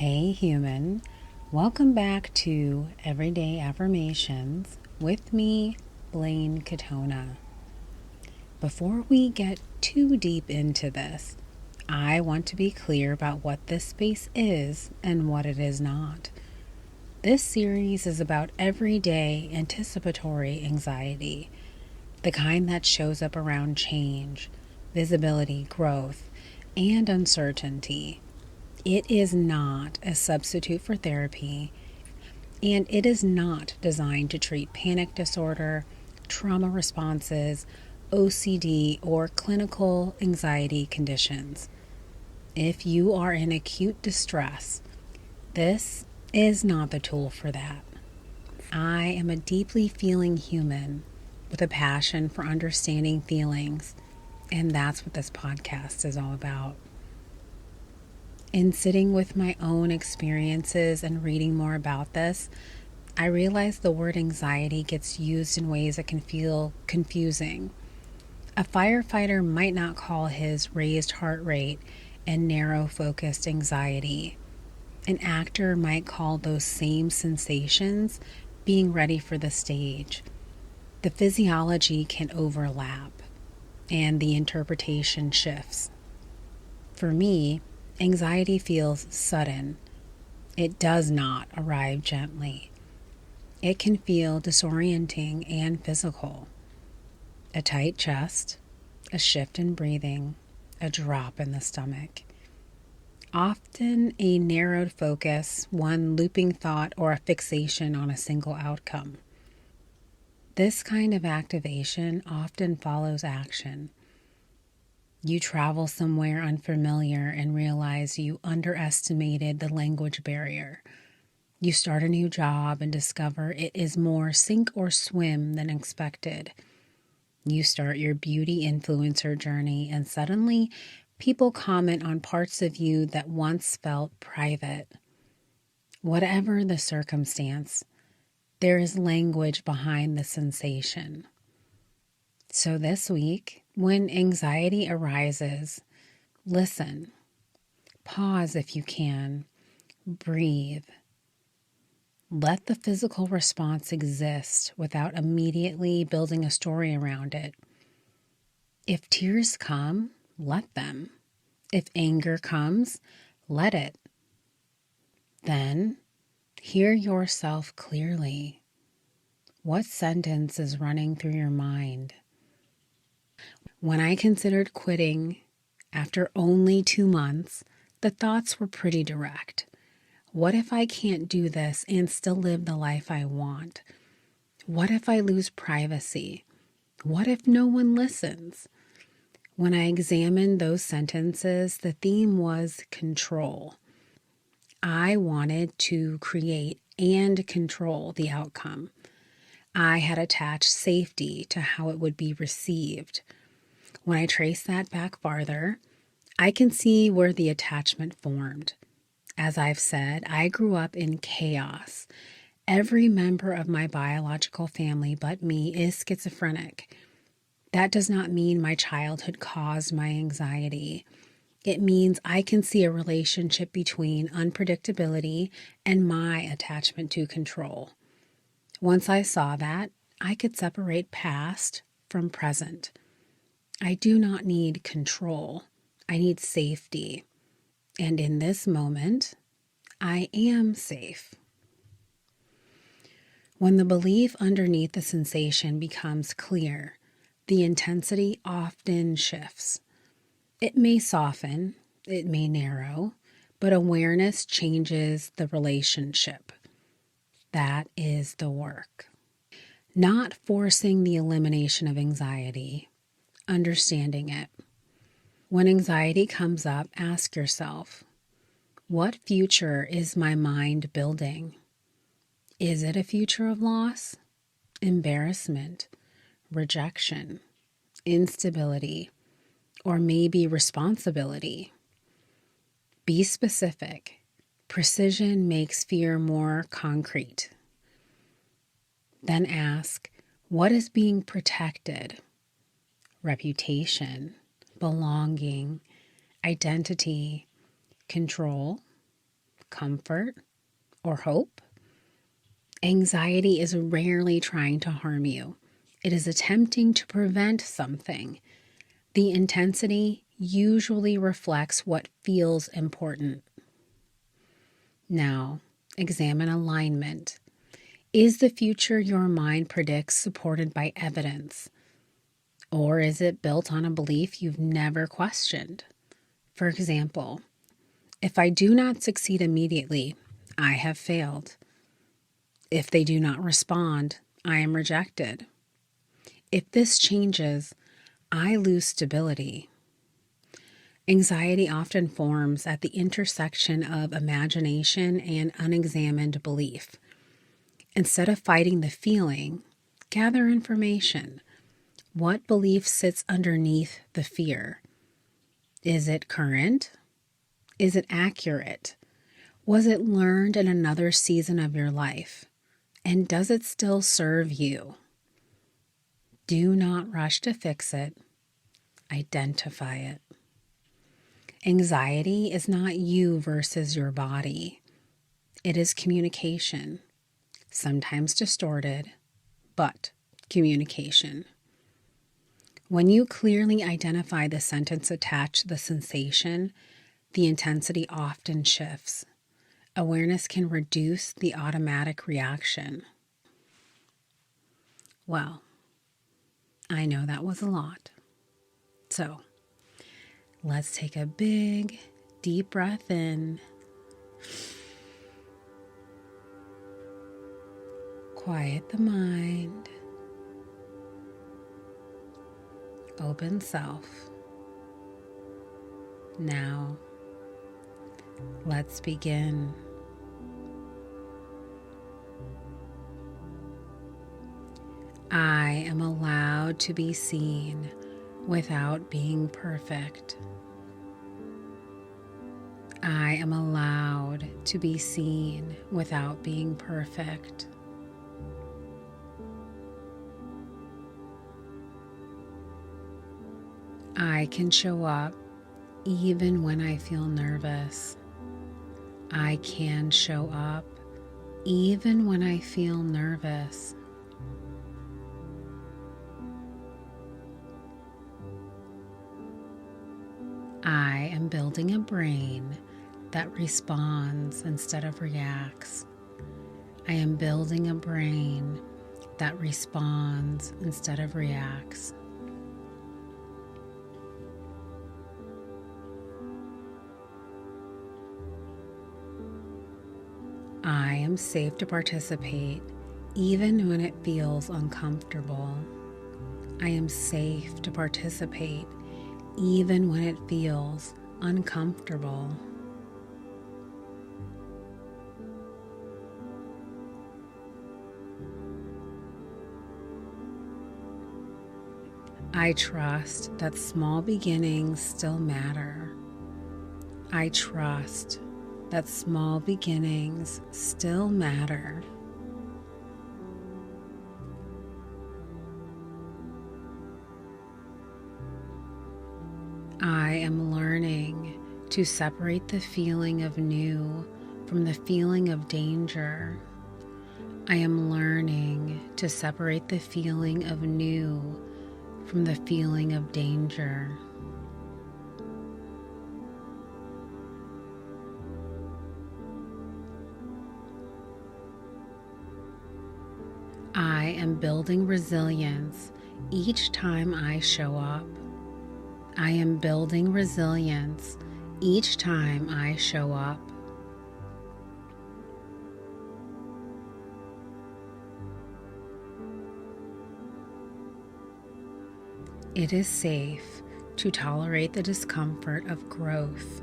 Hey human, welcome back to Everyday Affirmations with me, Blaine Katona. Before we get too deep into this, I want to be clear about what this space is and what it is not. This series is about everyday anticipatory anxiety, the kind that shows up around change, visibility, growth, and uncertainty. It is not a substitute for therapy, and it is not designed to treat panic disorder, trauma responses, OCD, or clinical anxiety conditions. If you are in acute distress, this is not the tool for that. I am a deeply feeling human with a passion for understanding feelings, and that's what this podcast is all about. In sitting with my own experiences and reading more about this, I realized the word anxiety gets used in ways that can feel confusing. A firefighter might not call his raised heart rate and narrow focused anxiety. An actor might call those same sensations being ready for the stage. The physiology can overlap and the interpretation shifts. For me, anxiety feels sudden. It does not arrive gently. It can feel disorienting and physical. A tight chest, a shift in breathing, a drop in the stomach. Often a narrowed focus, one looping thought, or a fixation on a single outcome. This kind of activation often follows action. You travel somewhere unfamiliar and realize you underestimated the language barrier. You start a new job and discover it is more sink or swim than expected. You start your beauty influencer journey and suddenly people comment on parts of you that once felt private. Whatever the circumstance, there is language behind the sensation. So this week, when anxiety arises, listen, pause if you can, breathe. Let the physical response exist without immediately building a story around it. If tears come, let them. If anger comes, let it. Then hear yourself clearly. What sentence is running through your mind? When I considered quitting after only 2 months, the thoughts were pretty direct. What if I can't do this and still live the life I want? What if I lose privacy? What if no one listens? When I examined those sentences, the theme was control. I wanted to create and control the outcome. I had attached safety to how it would be received. When I trace that back farther, I can see where the attachment formed. As I've said, I grew up in chaos. Every member of my biological family but me is schizophrenic. That does not mean my childhood caused my anxiety. It means I can see a relationship between unpredictability and my attachment to control. Once I saw that, I could separate past from present. I do not need control. I need safety. And in this moment, I am safe. When the belief underneath the sensation becomes clear, the intensity often shifts. It may soften, it may narrow, but awareness changes the relationship. That is the work. Not forcing the elimination of anxiety, understanding it. When anxiety comes up, ask yourself, what future is my mind building? Is it a future of loss, embarrassment, rejection, instability, or maybe responsibility? Be specific. Precision makes fear more concrete. Then ask, what is being protected? Reputation, belonging, identity, control, comfort or hope. Anxiety is rarely trying to harm you. It is attempting to prevent something. The intensity usually reflects what feels important. Now, examine alignment. Is the future your mind predicts supported by evidence? Or is it built on a belief you've never questioned? For example, if I do not succeed immediately, I have failed. If they do not respond, I am rejected. If this changes, I lose stability. Anxiety often forms at the intersection of imagination and unexamined belief. Instead of fighting the feeling, gather information. What belief sits underneath the fear? Is it current? Is it accurate? Was it learned in another season of your life? And does it still serve you? Do not rush to fix it. Identify it. Anxiety is not you versus your body. It is communication, sometimes distorted, but communication. When you clearly identify the sentence attached to the sensation, the intensity often shifts. Awareness can reduce the automatic reaction. Well, I know that was a lot. So, let's take a big, deep breath in. Quiet the mind. Open self. Now, let's begin. I am allowed to be seen without being perfect. I am allowed to be seen without being perfect. I can show up even when I feel nervous. I can show up even when I feel nervous. I am building a brain that responds instead of reacts. I am building a brain that responds instead of reacts. I am safe to participate even when it feels uncomfortable. I am safe to participate even when it feels uncomfortable. I trust that small beginnings still matter. I trust that small beginnings still matter. I am learning to separate the feeling of new from the feeling of danger. I am learning to separate the feeling of new from the feeling of danger. I am building resilience each time I show up. I am building resilience each time I show up. It is safe to tolerate the discomfort of growth.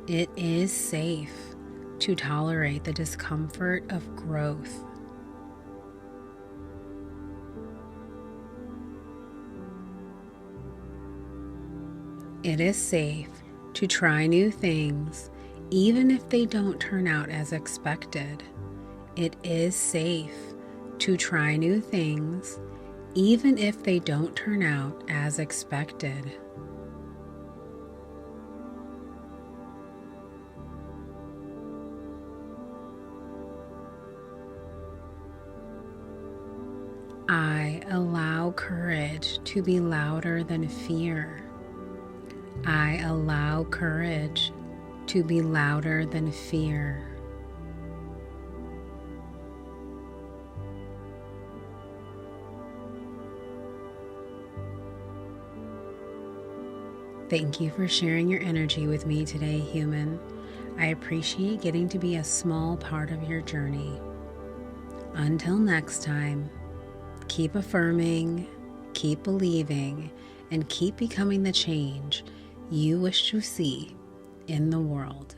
It is safe to tolerate the discomfort of growth. It is safe to try new things, even if they don't turn out as expected. It is safe to try new things, even if they don't turn out as expected. I allow courage to be louder than fear. I allow courage to be louder than fear. Thank you for sharing your energy with me today, human. I appreciate getting to be a small part of your journey. Until next time, keep affirming, keep believing, and keep becoming the change you wish to see in the world.